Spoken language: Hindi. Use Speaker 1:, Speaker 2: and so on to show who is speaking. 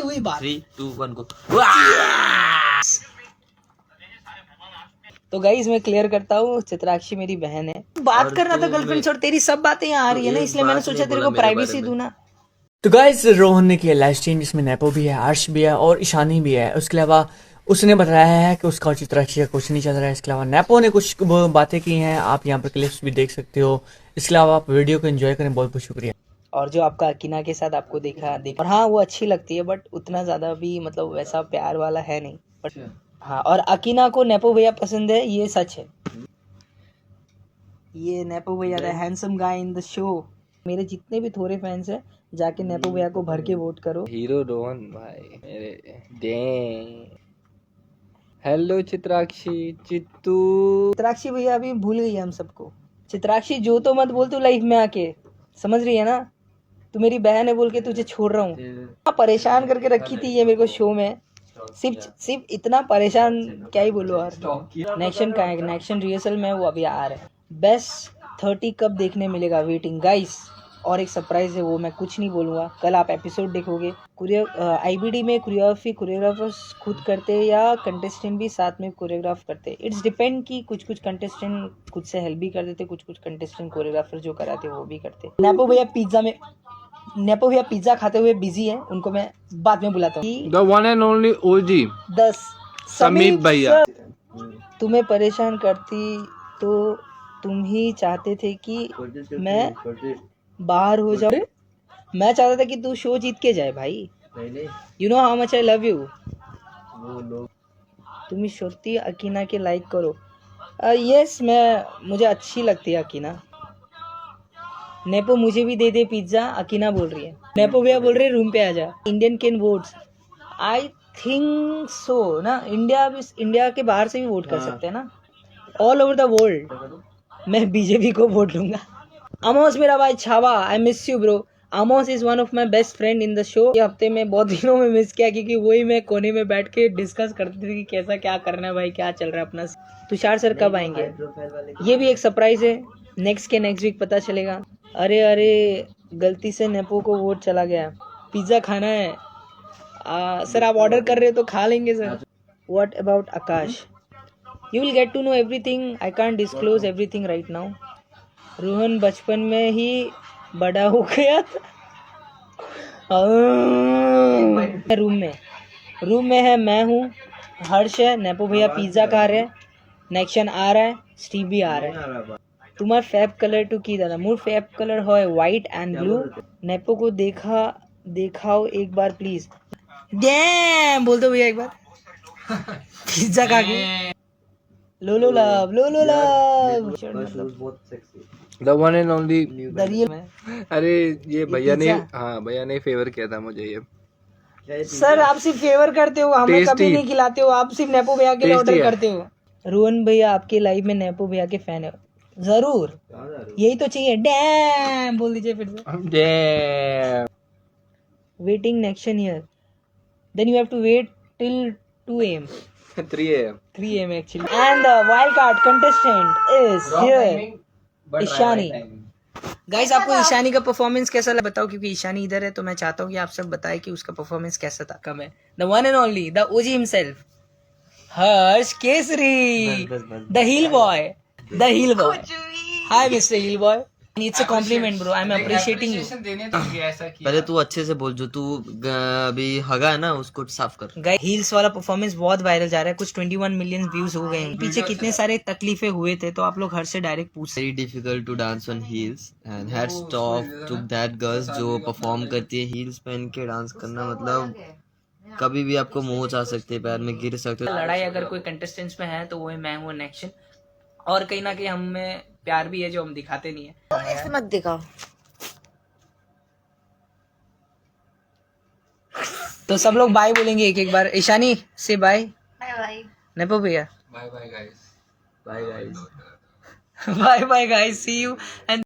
Speaker 1: हुई बात।
Speaker 2: 3 2 1 गो।
Speaker 1: तो गाइस मैं क्लियर करता हूँ, चित्राक्षी मेरी बहन है। बात करना था गर्लफ्रेंड छोड़, तेरी सब बातें यहाँ आ रही है ना, इसलिए मैंने सोचा तेरे को प्राइवेसी दूं ना।
Speaker 3: तो गाइस रोहन ने किया लाइव स्ट्रीम जिसमें नेपो भी है, अर्श भी है और ईशानी भी है। उसके अलावा उसने बताया है कि उसका चित्राक्षी का कुछ नहीं चल रहा है। इसके अलावा नेपो ने कुछ बातें की हैं, आप यहाँ पर क्लिप्स भी देख सकते हो। इसके अलावा आप वीडियो को एंजॉय करें, बहुत बहुत शुक्रिया।
Speaker 1: और जो आपका अकीना के साथ आपको देखा और हाँ वो अच्छी लगती है, बट उतना ज्यादा भी मतलब वैसा प्यार वाला है नहीं, बट हाँ। और अकीना को नेपो भैया पसंद है, ये सच है। ये नेपो भैया the handsome guy in the show. मेरे जितने भी थोड़े फैंस हैं, जाके नेपो भैया को भर के वोट करो।
Speaker 4: हीरो रोहन भाई मेरे डैंग। हेलो चित्राक्षी चित्तू।
Speaker 1: चित्राक्षी भैया अभी भूल गई है हम सबको। चित्राक्षी जो तो मत बोल तू लाइफ में आके, समझ रही है ना? तू मेरी बहन है बोल के तुझे छोड़ रहा हूँ। परेशान करके रखी थी ये मेरे को शो में, सिर्फ इतना परेशान, क्या ही बोलो यार। नेक्शन का है, नेक्शन रिहर्सल में वो अभी आ रहा है। बेस्ट 30 कब देखने मिलेगा, वेटिंग गाइस। और एक सरप्राइज है, वो मैं कुछ नहीं बोलूँगा, कल आप एपिसोड देखोगे। आईबीडी में कोरियोग्राफर्स खुद करते हैं या कंटेस्टेंट भी साथ में कोरियोग्राफ करते हैं, इट्स डिपेंड कि कुछ कंटेस्टेंट खुद से हेल्प भी कर देते, कुछ कंटेस्टेंट कोरियोग्राफर जो कराते वो भी करते। नेपो भैया पिज्जा खाते हुए बिजी है, उनको मैं बाद में बुलाता हूँ।
Speaker 4: द वन एंड ओनली ओजी समीप भैया।
Speaker 1: तुम्हें परेशान करती तो तुम ही चाहते थे कि मैं बाहर हो जाऊं। मैं चाहता था कि तू शो जीत के जाए भाई। You know how much I love you. तुम श्रुति अकीना के लाइक करो। यस मुझे अच्छी लगती है अकीना। नेपो मुझे भी दे दे पिज्जा, अकीना बोल रही है। नेपो भैया बोल रहे रूम पे आ जा। Indian can votes, I think so ना। इंडिया के बाहर से भी वोट कर सकते हैं ना, ऑल ओवर द वर्ल्ड। मैं बीजेपी को वोट दूंगा। अमोस मेरा भाई छावा, I miss you bro. Amos is one of my best friend in the show. ये हफ्ते में बहुत दिनों में मिस किया, क्योंकि वही मैं कोने में बैठ के डिस्कस करती थी कि कैसा क्या करना है भाई, क्या चल रहा है अपना। तुषार सर कब आएंगे, ये भी एक सरप्राइज है, नेक्स्ट वीक पता चलेगा। अरे गलती से नेपो को वोट चला गया। पिज्जा खाना है सर, आप ऑर्डर कर रहे हो तो खा लेंगे sir. What about Akash, you will get to know everything, I can't disclose everything right now. Rohan बचपन में ही बड़ा हो गया था। रूम में है, मैं हूँ, हर्ष है, नेपो भैया पिज्जा खा रहे हैं, नेक्शन आ रहा है, स्टीव भी आ रहा है। तुम्हार फेव कलर टू की दादा, मोर फेव कलर है व्हाइट एंड ब्लू। नेपो को दिखाओ एक बार प्लीज। डैम बोल दो भैया एक बार। पिज्जा खा के लोलो love.
Speaker 4: The one and only
Speaker 1: the real.
Speaker 4: अरे ये भैया ने फेवर किया था मुझे ये।
Speaker 1: सर आप सिर्फ फेवर करते हो, हमें कभी नहीं खिलाते हो। आप सिर्फ नेपो भैया के लिए ऑर्डर करते हो। रोहन भैया आपके लाइव में नेपो भैया के फैन है, जरूर यही तो चाहिए। डैम बोल दीजिए फिर से। Waiting connection here, then you have to wait till 2 AM 3 AM actually. And the wild card contestant is here, Ishani. Guys आपको ईशानी का परफॉर्मेंस कैसा लगा बताओ, क्योंकि ईशानी इधर है तो मैं चाहता हूँ कि आप सब बताएं कि उसका परफॉर्मेंस कैसा था। कम है the one and only the OG himself, Harsh Kesari, the heel boy. Hi mister heel boy, it's a compliment bro, I am appreciating you.
Speaker 2: पहले तू अच्छे से बोल, जो तू अभी हगा है ना उसको साफ कर।
Speaker 1: गाइस हील्स वाला परफॉर्मेंस बहुत वायरल जा रहा है, कुछ 21 मिलियन व्यूज हो गए हैं। पीछे कितने सारे तकलीफें हुए थे, तो आप लोग हर से डायरेक्ट पूछ।
Speaker 2: Very difficult to dance on heels and hats off to that girls जो परफॉर्म करती है हील्स पहन के डांस करना। मतलब कभी भी आपको मोच आ सकते हैं, पैर में गिर सकते हो।
Speaker 1: लड़ाई अगर कोई कंटेस्टेंट्स में है तो वो मैं हूँ नेक्शन, और कहीं ना कहीं हम में प्यार भी है जो हम दिखाते नहीं है।
Speaker 5: ऐसे मत दिखाओ।
Speaker 1: तो सब लोग बाय बोलेंगे एक बार। ईशानी से बाय।
Speaker 5: बाय
Speaker 1: नेपो भैया
Speaker 4: bye bye guys.
Speaker 1: Bye bye guys, see you and